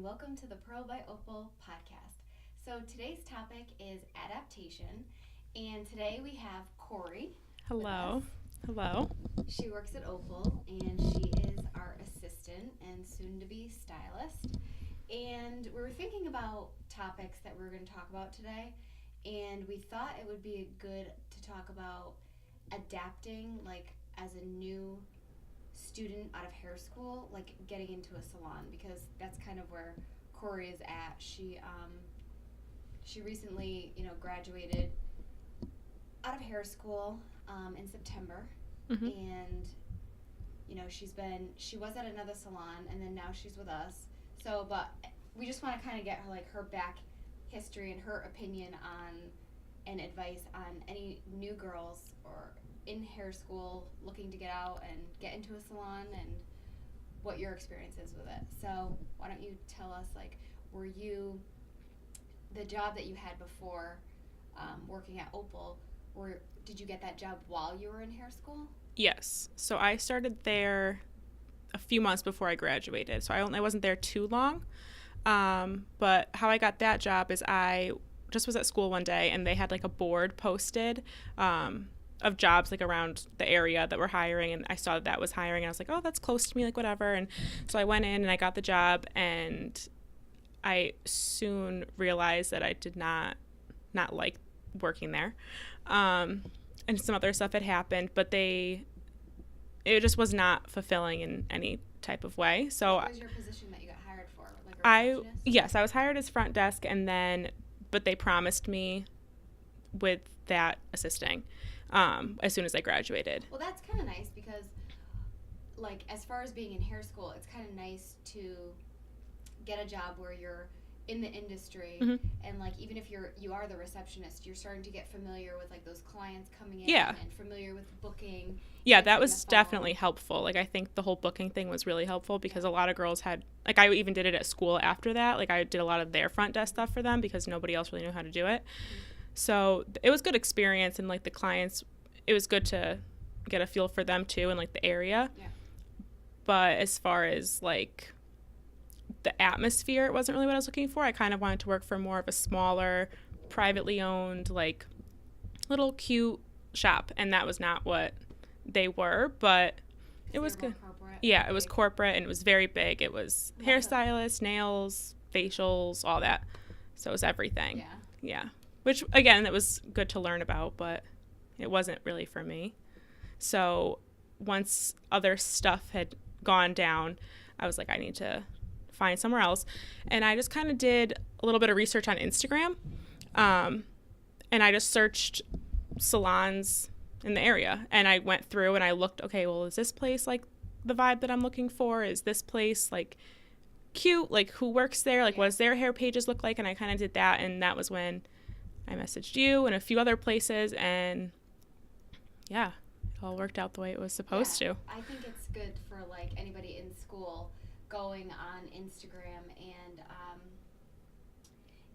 welcome to the Pearl by Opal podcast. So today's topic is adaptation, and today we have Corey. Hello. Hello. She works at Opal, and she is our assistant and soon-to-be stylist. And we were thinking about topics that we were going to talk about today, and we thought it would be good to talk about adapting, like as a new student out of hair school, like getting into a salon, because that's kind of where Corey is at. She recently, graduated out of hair school in September, and she was at another salon, and then now she's with us. So, but we just want to kind of get her back history and her opinion on and advice on any new girls or in hair school looking to get out and get into a salon, and what your experience is with it. So why don't you tell us, were you, the job that you had before working at Opal, did you get that job while you were in hair school? Yes. So I started there a few months before I graduated. So I wasn't there too long. But how I got that job is I just was at school one day, and they had a board posted of jobs around the area that were hiring, and I saw that was hiring, and I was like, oh, that's close to me, whatever. And so I went in and I got the job, and I soon realized that I did not like working there. And some other stuff had happened, but it just was not fulfilling in any type of way. So what was your position that you got hired for? Yes, I was hired as front desk, but they promised me with that assisting as soon as I graduated. Well, that's kind of nice because, as far as being in hair school, it's kind of nice to get a job where you're in the industry, and even if you are the receptionist, you're starting to get familiar with those clients coming in, and familiar with booking. Yeah, that was definitely helpful. I think the whole booking thing was really helpful because a lot of girls had, I even did it at school after that. I did a lot of their front desk stuff for them because nobody else really knew how to do it. So it was good experience, and the clients, it was good to get a feel for them too, and the area. Yeah. But as far as the atmosphere, it wasn't really what I was looking for. I kind of wanted to work for more of a smaller, privately owned, little cute shop, and that was not what they were, but it was good. Yeah, it was corporate, and it was very big. It was hairstylists, nails, facials, all that. So it was everything. Yeah. Which, again, it was good to learn about, but it wasn't really for me. So once other stuff had gone down, I was like, I need to find somewhere else. And I just kind of did a little bit of research on Instagram. And I just searched salons in the area. And I went through and I looked, okay, well, is this place the vibe that I'm looking for? Is this place cute? Who works there? What does their hair pages look like? And I kind of did that. And that was when I messaged you and a few other places, and yeah, it all worked out the way it was supposed to. I think it's good for anybody in school going on Instagram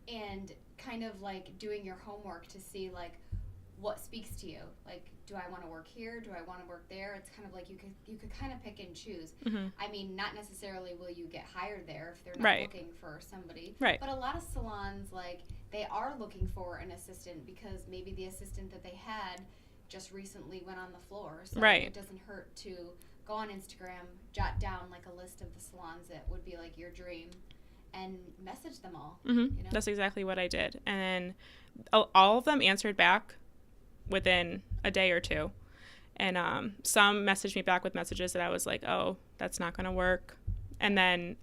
and kind of doing your homework to see what speaks to you. Do I want to work here? Do I want to work there? It's kind of you could kind of pick and choose. I mean, not necessarily will you get hired there if they're not looking for somebody. Right. But a lot of salons, they are looking for an assistant because maybe the assistant that they had just recently went on the floor. So it doesn't hurt to go on Instagram, jot down a list of the salons that would be your dream, and message them all. That's exactly what I did. And all of them answered back within a day or two. And some messaged me back with messages that I was like, oh, that's not going to work. And then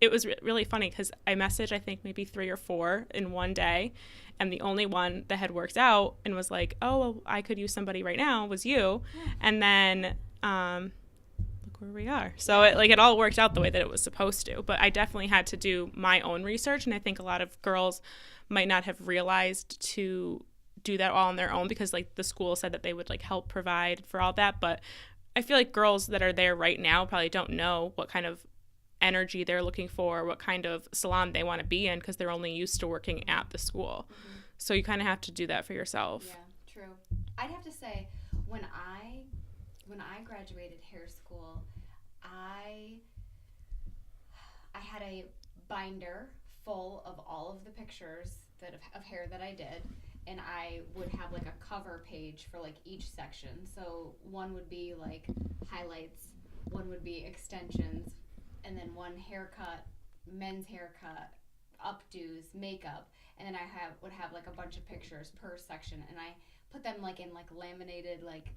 it was really funny because I messaged, I think, maybe 3 or 4 in one day. And the only one that had worked out and was like, oh, well, I could use somebody right now was you. And then look where we are. So it all worked out the way that it was supposed to. But I definitely had to do my own research. And I think a lot of girls might not have realized to do that all on their own because the school said that they would help provide for all that. But I feel like girls that are there right now probably don't know what kind of energy they're looking for, what kind of salon they want to be in because they're only used to working at the school. So you kind of have to do that for yourself. Yeah, true. I'd have to say when I graduated hair school, I had a binder full of all of the pictures of hair that I did, and I would have like a cover page for like each section. So one would be like highlights, one would be extensions, and then one haircut, men's haircut, updos, makeup, and then would have like a bunch of pictures per section, and I put them like in like laminated like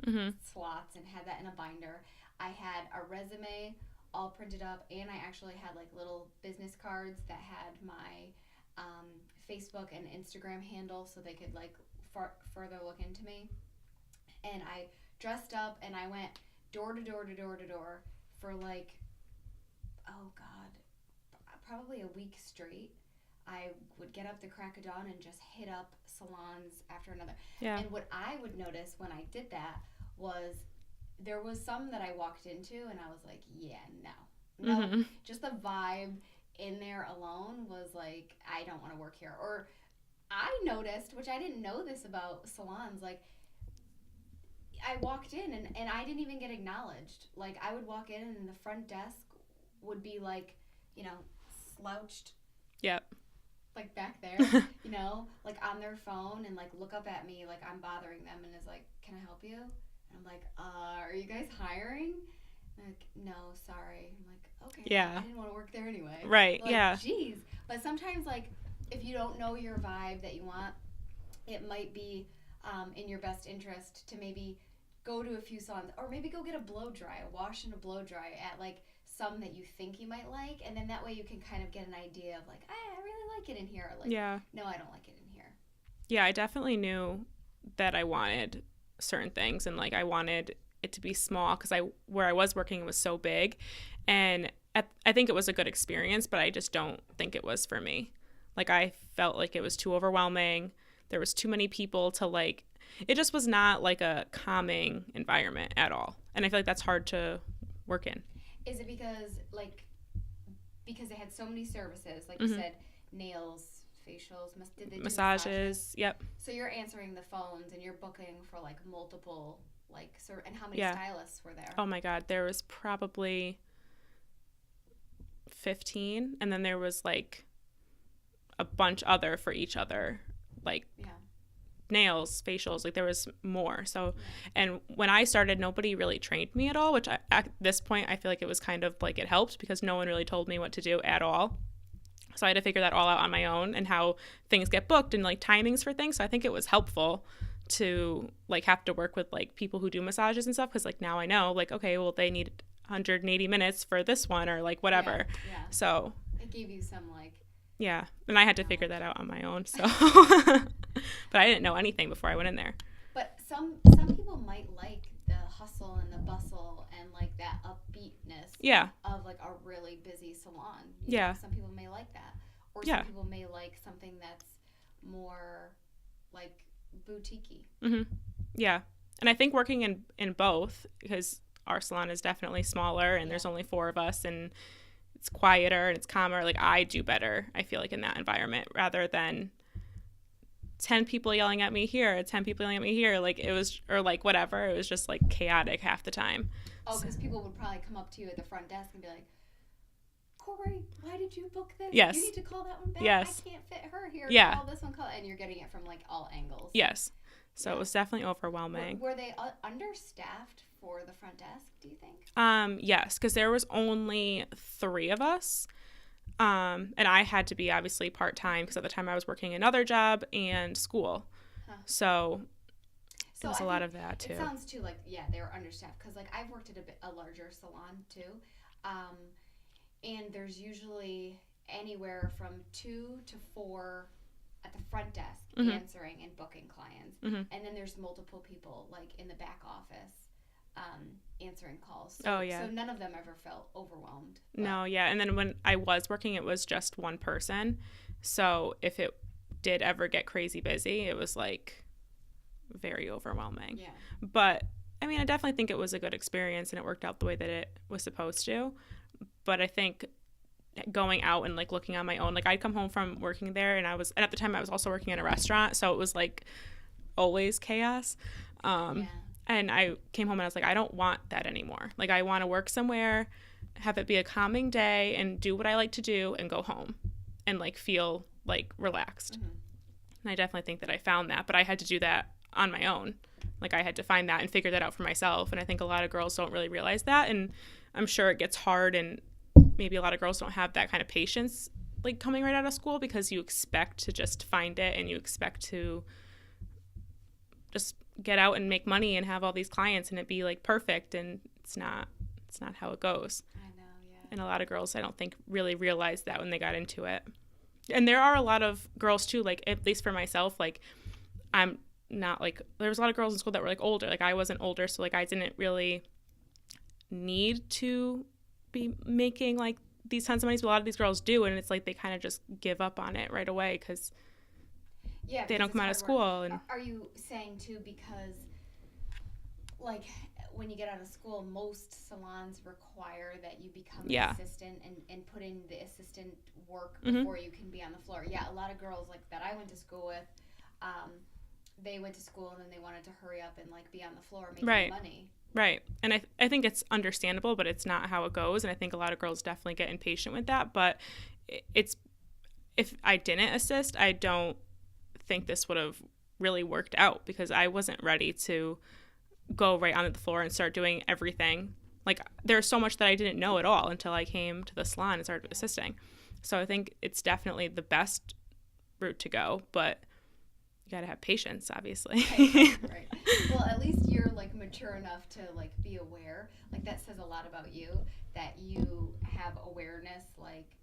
slots and had that in a binder. I had a resume all printed up, and I actually had like little business cards that had my Facebook and Instagram handle, so they could like further look into me. And I dressed up and I went door to door to door to door for like, oh God, probably a week straight. I would get up the crack of dawn and just hit up salons after another. Yeah. And what I would notice when I did that was there was some that I walked into and I was like, yeah, no. Just the vibe in there alone was like, I don't want to work here. Or I noticed, which I didn't know this about salons, like I walked in and I didn't even get acknowledged. Like I would walk in and the front desk would be like, slouched. Yep. Like back there, like on their phone and like look up at me like I'm bothering them and is like, can I help you? And I'm like, are you guys hiring? And like, no, sorry. I'm like, okay. Yeah. I didn't want to work there anyway. Right. Like, yeah. Jeez. But sometimes like if you don't know your vibe that you want, it might be in your best interest to maybe go to a few salons or maybe go get a wash and a blow dry at like some that you think you might like, and then that way you can kind of get an idea of like, I really like it in here. Like, yeah. No, I don't like it in here. Yeah, I definitely knew that I wanted certain things, and like I wanted it to be small because where I was working was so big, and I think it was a good experience, but I just don't think it was for me. Like I felt like it was too overwhelming. There was too many people to like. It just was not like a calming environment at all, and I feel like that's hard to work in. Is it because they had so many services, like you said, nails, facials, did they do massages? Yep. So you're answering the phones and you're booking for like multiple, like, and how many stylists were there? Oh my God, there was probably 15, and then there was like a bunch other for each other, like nails, facials, like there was more. So, and when I started, nobody really trained me at all, which at this point I feel like it was kind of like it helped because no one really told me what to do at all. So I had to figure that all out on my own and how things get booked and like timings for things. So I think it was helpful to like have to work with like people who do massages and stuff, because like now I know like, okay, well they need 180 minutes for this one or like whatever. Yeah. So it gave you some like and I had to figure that out on my own. So but I didn't know anything before I went in there. But some people might like the hustle and the bustle and like that upbeatness of like a really busy salon. You know, some people may like that. Or some people may like something that's more like boutique-y. Yeah. And I think working in both, because our salon is definitely smaller and there's only 4 of us and it's quieter and it's calmer. Like I do better, I feel like, in that environment rather than 10 people yelling at me here, 10 people yelling at me here. Like it was, or like whatever. It was just like chaotic half the time. Oh, because people would probably come up to you at the front desk and be like, Corey, why did you book this? Yes. You need to call that one back. Yes. I can't fit her here. Yeah. Call this one. And you're getting it from like all angles. Yes. So it was definitely overwhelming. Were they understaffed for the front desk, do you think? Yes, because there was only 3 of us. And I had to be obviously part-time because at the time I was working another job and school. So there was a lot of that too. It sounds too like, they were understaffed because like I've worked at a larger salon too. And there's usually anywhere from 2 to 4 at the front desk answering and booking clients. And then there's multiple people like in the back office answering calls. So none of them ever felt overwhelmed. No, and then when I was working, it was just one person. So if it did ever get crazy busy, it was like very overwhelming. Yeah. But I mean, I definitely think it was a good experience and it worked out the way that it was supposed to. But I think going out and like looking on my own, like I'd come home from working there and at the time I was also working in a restaurant, so it was like always chaos. And I came home and I was like, I don't want that anymore. Like I want to work somewhere have it be a calming day and do what I like to do and go home and like feel like relaxed. Mm-hmm. And I definitely think that I found that, but I had to do that on my own. Like I had to find that and figure that out for myself. And I think a lot of girls don't really realize that. And I'm sure it gets hard, and maybe a lot of girls don't have that kind of patience like coming right out of school, because you expect to just find it and you expect to just get out and make money and have all these clients and it be like perfect, and it's not how it goes. I know, yeah. And a lot of girls, I don't think, really realized that when they got into it. And there are a lot of girls too, like at least for myself, like I'm not like, there was a lot of girls in school that were like older. Like I wasn't older, so like I didn't really need to be making like these tons of money, but a lot of these girls do, and it's like they kind of just give up on it right away because they don't come out of school. And are you saying too, because like when you get out of school, most salons require that you become an assistant and put in the assistant work before you can be on the floor. Yeah, a lot of girls like that I went to school with, they went to school and then they wanted to hurry up and like be on the floor making money. Right. And I think it's understandable, but it's not how it goes. And I think a lot of girls definitely get impatient with that. But it's, if I didn't assist, I don't think this would have really worked out, because I wasn't ready to go right onto the floor and start doing everything. Like there's so much that I didn't know at all until I came to the salon and started assisting. So I think it's definitely the best route to go, but you got to have patience, obviously. Right. Well, at least you're like mature enough to like be aware. Like that says a lot about you, that you have awareness. Like,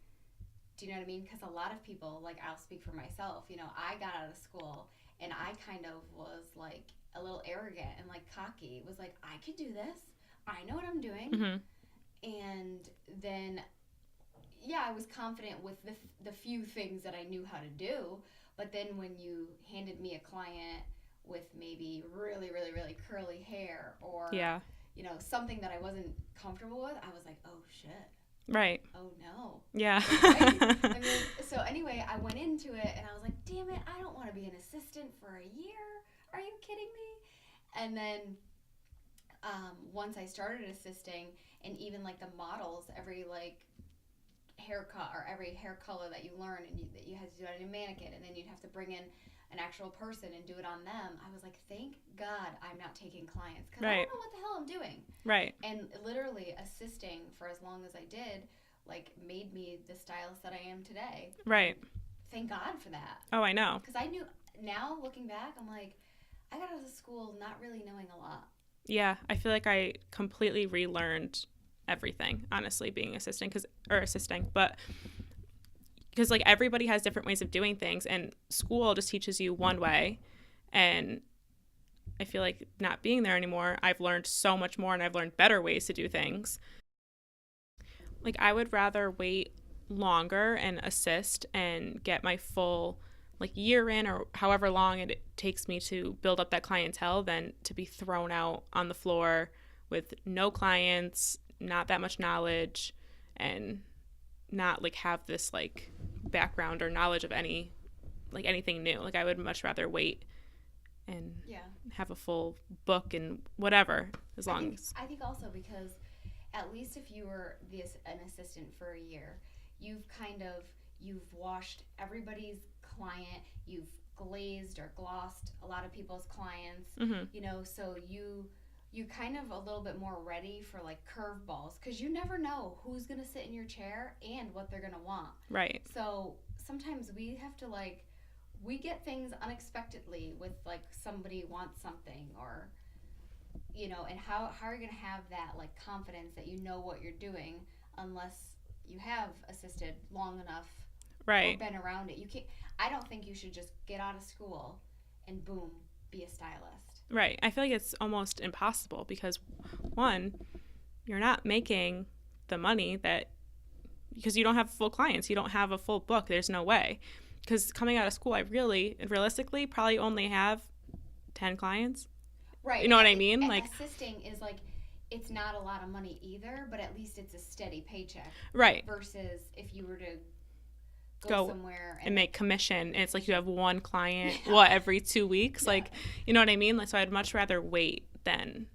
do you know what I mean? Because a lot of people, like I'll speak for myself, you know, I got out of school and I kind of was like a little arrogant and like cocky. It was like, I could do this. I know what I'm doing. Mm-hmm. And then, yeah, I was confident with the few things that I knew how to do. But then when you handed me a client with maybe really, really, really curly hair or, you know, something that I wasn't comfortable with, I was like, oh, shit. Right. Oh, no. Yeah. Right? I mean, so anyway, I went into it and I was like, damn it, I don't want to be an assistant for a year. Are you kidding me? And then once I started assisting, and even like the models, every like haircut or every hair color that you learn and that you had to do it on a mannequin, and then you'd have to bring in an actual person and do it on them, I was like, thank God I'm not taking clients, because I don't know what the hell I'm doing. Right. And literally assisting for as long as I did like made me the stylist that I am today. Right. Thank God for that. Oh, I know. Because I knew, now looking back, I'm like, I got out of school not really knowing a lot. Yeah, I feel like I completely relearned everything, honestly, being assisting, but because like everybody has different ways of doing things, and school just teaches you one way, and I feel like not being there anymore, I've learned so much more, and I've learned better ways to do things. Like I would rather wait longer and assist and get my full like year in, or however long it takes me to build up that clientele, than to be thrown out on the floor with no clients, not that much knowledge, and not like have this like background or knowledge of anything new. Like I would much rather wait and have a full book and whatever, as long as. I think also because at least if you were an assistant for a year, you've washed everybody's client, you've glazed or glossed a lot of people's clients, you know, so you kind of a little bit more ready for like curveballs, because you never know who's going to sit in your chair and what they're going to want. Right. So sometimes we have to like, we get things unexpectedly with like somebody wants something, or, you know, and how are you going to have that like confidence that you know what you're doing unless you have assisted long enough, right, or been around it. You can't. I don't think you should just get out of school and boom, be a stylist. Right. I feel like it's almost impossible, because one, you're not making the money because you don't have full clients, you don't have a full book. There's no way. Because coming out of school, I realistically probably only have 10 clients. Right. You know what I mean? And like assisting is like, it's not a lot of money either, but at least it's a steady paycheck. Right. Versus if you were to go somewhere and make commission, and it's like you have one client every 2 weeks, like, you know what I mean? Like, so I'd much rather wait than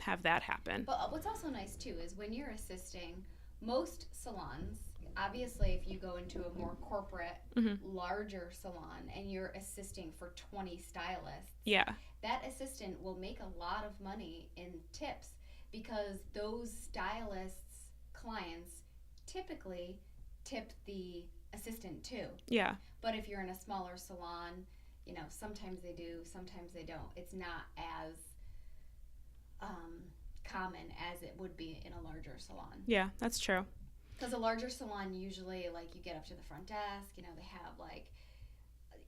have that happen. But what's also nice too is when you're assisting, most salons, obviously, if you go into a more corporate, larger salon and you're assisting for 20 stylists, Yeah. that assistant will make a lot of money in tips because those stylists' clients typically tip the assistant too. Yeah. But if you're in a smaller salon, sometimes they do, sometimes they don't. It's not as common as it would be in a larger salon. Yeah, that's true. Because a larger salon, usually, like, you get up to the front desk, they have, like,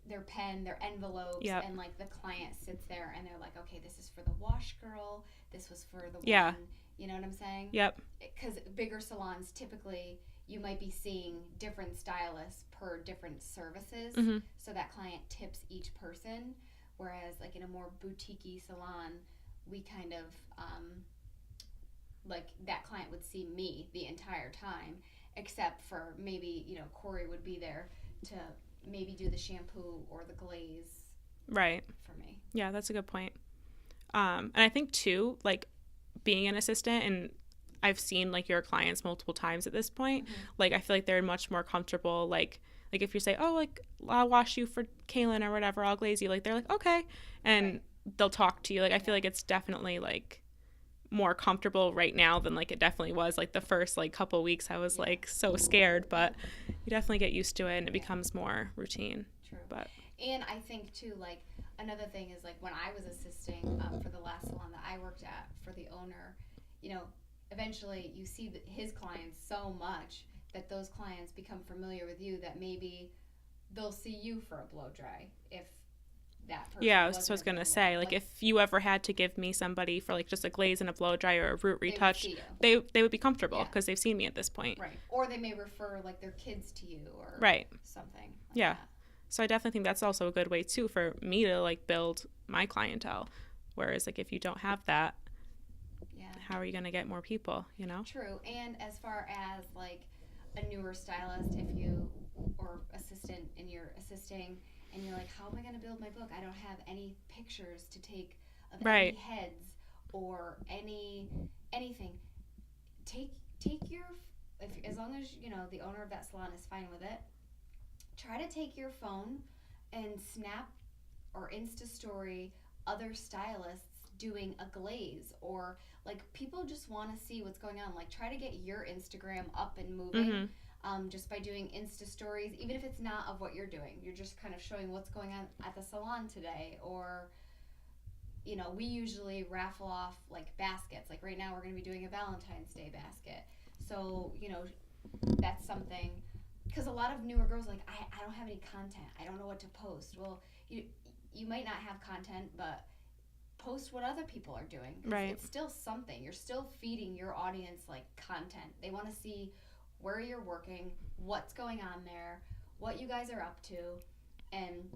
their pen, their envelopes, Yep. and, like, the client sits there and they're like, okay, this is for the wash girl, this was for the Yeah. one, you know what I'm saying? Yep. Because bigger salons, typically, you might be seeing different stylists per different services, so that client tips each person, whereas, like, in a more boutique-y salon, we kind of, like, that client would see me the entire time, except for maybe, Corey would be there to maybe do the shampoo or the glaze. Right. For me. Yeah, that's a good point. And I think, too, like, being an assistant, and I've seen, like, your clients multiple times at this point, like, I feel like they're much more comfortable, like if you say, oh, like, I'll wash you for Kaylin or whatever, I'll glaze you, like, they're like, okay, and they'll talk to you. Like, I feel like it's definitely, like, more comfortable right now than, like, it definitely was, like, the first, like, couple weeks I was like so scared, but you definitely get used to it and it becomes more routine. True. But and I think too, like, another thing is, like, when I was assisting for the last salon that I worked at for the owner, eventually you see his clients so much that those clients become familiar with you that maybe they'll see you for a blow dry if that person. Yeah, that's what I was gonna say. Like, if you ever had to give me somebody for, like, just a glaze and a blow dry or a root retouch, they would be comfortable because they've seen me at this point. Right. Or they may refer, like, their kids to you or something. Like yeah. That. So I definitely think that's also a good way too for me to, like, build my clientele. Whereas, like, if you don't have that, how are you gonna get more people? True. And as far as, like, a newer stylist, or assistant, and you're assisting. And you're like, how am I going to build my book? I don't have any pictures to take of any heads or anything. Take your, as long as the owner of that salon is fine with it. Try to take your phone and snap or Insta story other stylists doing a glaze, or, like, people just want to see what's going on. Like, try to get your Instagram up and moving. Just by doing Insta stories, even if it's not of what you're doing. You're just kind of showing what's going on at the salon today. Or, we usually raffle off, like, baskets. Like, right now we're going to be doing a Valentine's Day basket. So, that's something. Because a lot of newer girls are like, I don't have any content. I don't know what to post. Well, you might not have content, but post what other people are doing. Right. It's still something. You're still feeding your audience, like, content. They want to see where you're working, what's going on there, what you guys are up to, and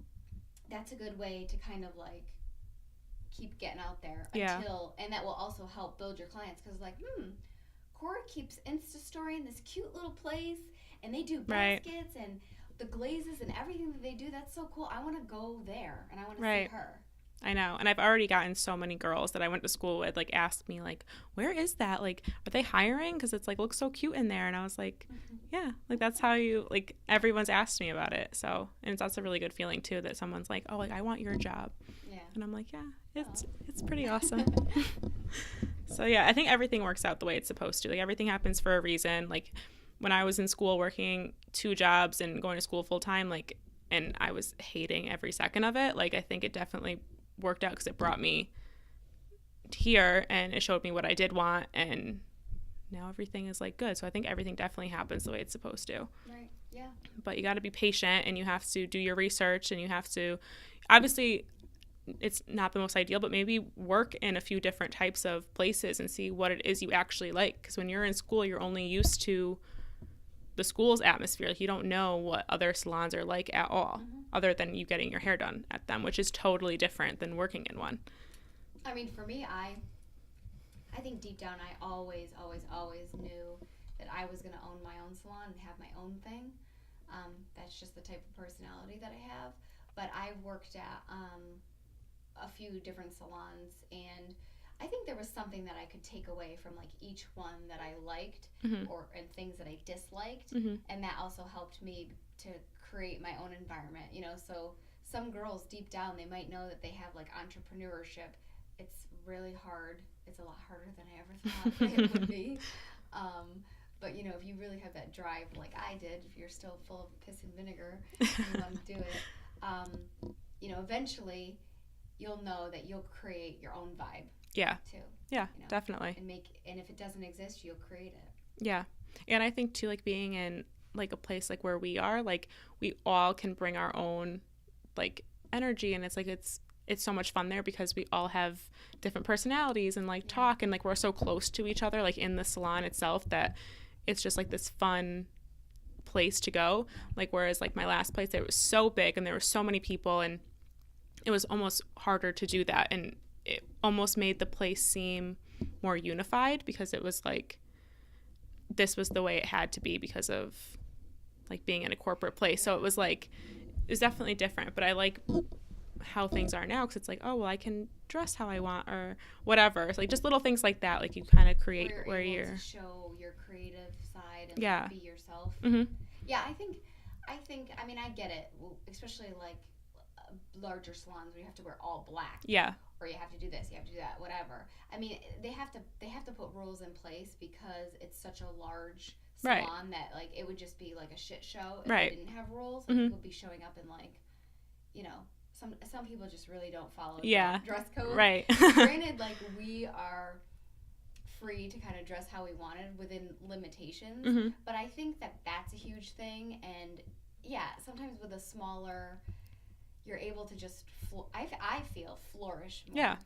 that's a good way to kind of, like, keep getting out there until, and that will also help build your clients, because, like, Cora keeps Insta storying this cute little place, and they do baskets and the glazes and everything that they do. That's so cool. I want to go there, and I want to see her. I know. And I've already gotten so many girls that I went to school with, like, ask me, like, where is that? Like, are they hiring? Because it's, like, looks so cute in there. And I was like, yeah, like, that's how you, like, everyone's asked me about it. So, and that's a really good feeling, too, that someone's like, oh, like, I want your job. Yeah. And I'm like, yeah, it's pretty awesome. So, yeah, I think everything works out the way it's supposed to. Like, everything happens for a reason. Like, when I was in school working 2 jobs and going to school full time, like, and I was hating every second of it, like, I think it definitely worked out because it brought me here and it showed me what I did want, and now everything is, like, good. So I think everything definitely happens the way it's supposed to. Right. Yeah. But you got to be patient, and you have to do your research, and you have to, obviously it's not the most ideal, but maybe work in a few different types of places and see what it is you actually like, because when you're in school you're only used to the school's atmosphere. Like, you don't know what other salons are like at all, other than you getting your hair done at them, which is totally different than working in one. I mean, for me, I think deep down I always knew that I was going to own my own salon and have my own thing. That's just the type of personality that I have. But I've worked at a few different salons, and I think there was something that I could take away from like each one that I liked Mm-hmm. or and things that I disliked, Mm-hmm. and that also helped me to create my own environment. So some girls deep down they might know that they have like entrepreneurship. It's really hard. It's a lot harder than I ever thought it would be. Um, but if you really have that drive like I did, if you're still full of piss and vinegar, and you want to do it. Eventually you'll know that you'll create your own vibe Yeah. too. Yeah, definitely. And if it doesn't exist, you'll create it. Yeah. And I think too, like being in like a place like where we are, like we all can bring our own like energy, and it's like it's so much fun there because we all have different personalities and like talk, and like we're so close to each other like in the salon itself that it's just like this fun place to go. Like whereas like my last place, it was so big and there were so many people, and it was almost harder to do that, and it almost made the place seem more unified because it was like this was the way it had to be because of like being in a corporate place. So it was definitely different, but I like how things are now because it's like, oh well, I can dress how I want or whatever. It's like just little things like that, like you kind of create where you're able to show your creative side and yeah, be yourself. Mm-hmm. Yeah, I think I mean I get it, especially like larger salons where you have to wear all black. Yeah. Or you have to do this, you have to do that, whatever. I mean, they have to put rules in place because it's such a large salon that like it would just be like a shit show if they didn't have rules. Like, people would be showing up in like, some people just really don't follow dress code. Right. Granted, like we are free to kind of dress how we wanted within limitations, Mm-hmm. but I think that that's a huge thing. And yeah, sometimes with a smaller, you're able to just I feel flourish more. Yeah,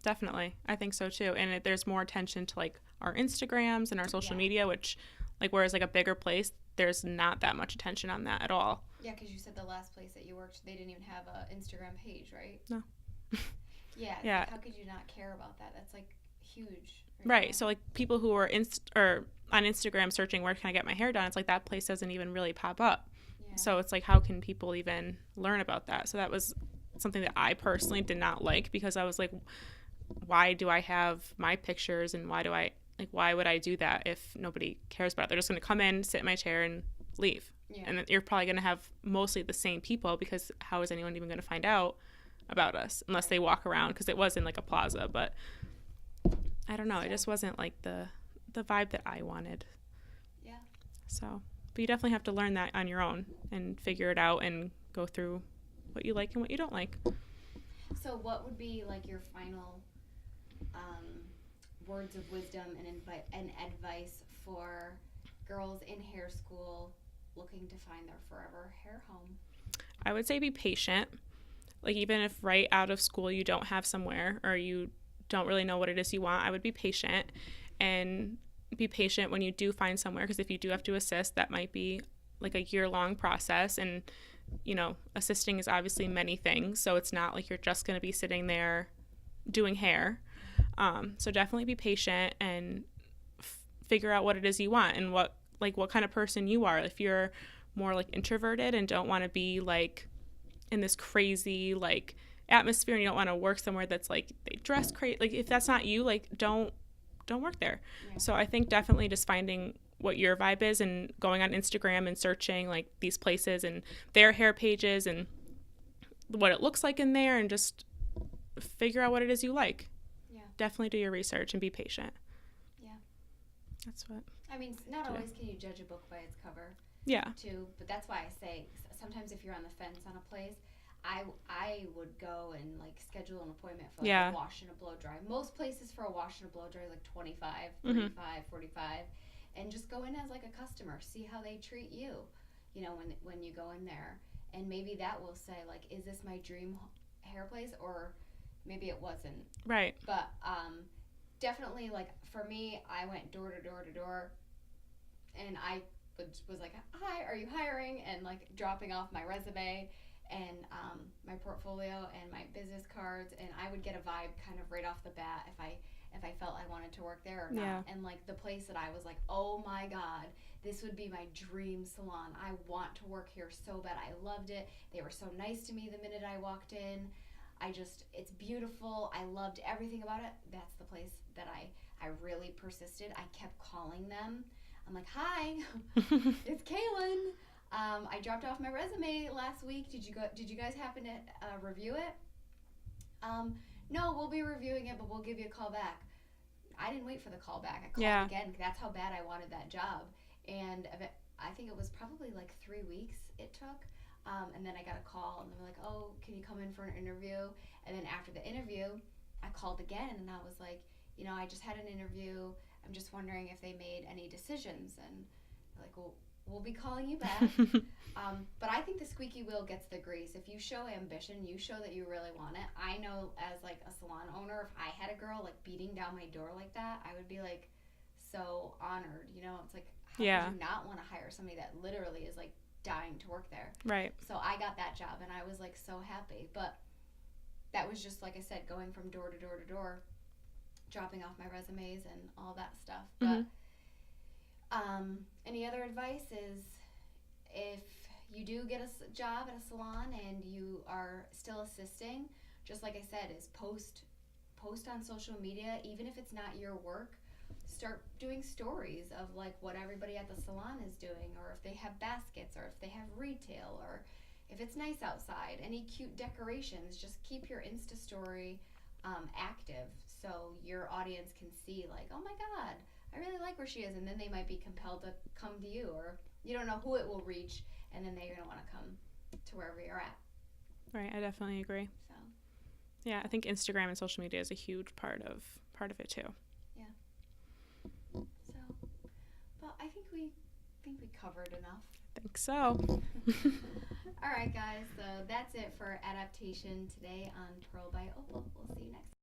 definitely. I think so too. And there's more attention to like our Instagrams and our social media, which like whereas like a bigger place, there's not that much attention on that at all. Yeah, because you said the last place that you worked, they didn't even have an Instagram page, right? No. Yeah. Yeah. Like, how could you not care about that? That's like huge. Right. Now. So like people who are on Instagram searching where can I get my hair done, it's like that place doesn't even really pop up. Yeah. So it's like how can people even learn about that? So that was something that I personally did not like because I was like, why do I have my pictures and why would I do that if nobody cares about it? They're just going to come in, sit in my chair and leave. Yeah. And you're probably going to have mostly the same people because how is anyone even going to find out about us unless they walk around, because it was in like a plaza, but I don't know. It just wasn't like the vibe that I wanted. Yeah. So, but you definitely have to learn that on your own and figure it out and go through what you like and what you don't like. So what would be like your final words of wisdom and advice for girls in hair school looking to find their forever hair home? I would say be patient. Like even if right out of school you don't have somewhere or you don't really know what it is you want, I would be patient and be patient when you do find somewhere, because if you do have to assist, that might be like a year-long process, and assisting is obviously many things, so it's not like you're just going to be sitting there doing hair. So definitely be patient and figure out what it is you want and what kind of person you are. If you're more like introverted and don't want to be like in this crazy like atmosphere and you don't want to work somewhere that's like they dress crazy, like if that's not you, like don't work there. Yeah. So I think definitely just finding what your vibe is and going on Instagram and searching like these places and their hair pages and what it looks like in there and just figure out what it is you like. Yeah. Definitely do your research and be patient. Yeah. That's what. I mean, not always can you judge a book by its cover. Yeah. Too, but that's why I say sometimes if you're on the fence on a place, I would go and like schedule an appointment for like a wash and a blow dry. Most places for a wash and a blow dry is like $25, $35, $45, and just go in as like a customer, see how they treat you, when you go in there, and maybe that will say like, is this my dream hair place, or maybe it wasn't. Right. But definitely like for me, I went door to door to door, and I was like, hi, are you hiring? And like dropping off my resume and my portfolio and my business cards, and I would get a vibe kind of right off the bat if I felt I wanted to work there or not. Yeah. And like the place that I was like, oh my God, this would be my dream salon. I want to work here so bad. I loved it. They were so nice to me the minute I walked in. it's beautiful. I loved everything about it. That's the place that I really persisted. I kept calling them. I'm like, hi, it's Kaylin. I dropped off my resume last week. Did you guys happen to review it? No, we'll be reviewing it, but we'll give you a call back. I didn't wait for the call back. I called again. That's how bad I wanted that job. And I think it was probably like 3 weeks it took. And then I got a call, and they were like, oh, can you come in for an interview? And then after the interview, I called again, and I was like, I just had an interview. I'm just wondering if they made any decisions. And they're like, well, we'll be calling you back. But I think the squeaky wheel gets the grease. If you show ambition, you show that you really want it. I know as like a salon owner, if I had a girl like beating down my door like that, I would be like so honored. It's like, how could you not want to hire somebody that literally is like dying to work there? Right. So I got that job, and I was like so happy. But that was just, like I said, going from door to door to door, dropping off my resumes and all that stuff. But any other advice is, if you do get a job at a salon and you are still assisting, just like I said, is post on social media, even if it's not your work. Start doing stories of like what everybody at the salon is doing, or if they have baskets, or if they have retail, or if it's nice outside, any cute decorations. Just keep your Insta story active, so your audience can see like, oh my god, I really like where she is, and then they might be compelled to come to you, or you don't know who it will reach, and then they're going to want to come to wherever you're at. Right, I definitely agree. So yeah, I think Instagram and social media is a huge part of it too. I think we covered enough. I think so. All right, guys. So that's it for adaptation today on Pearl by Opal. We'll see you next time.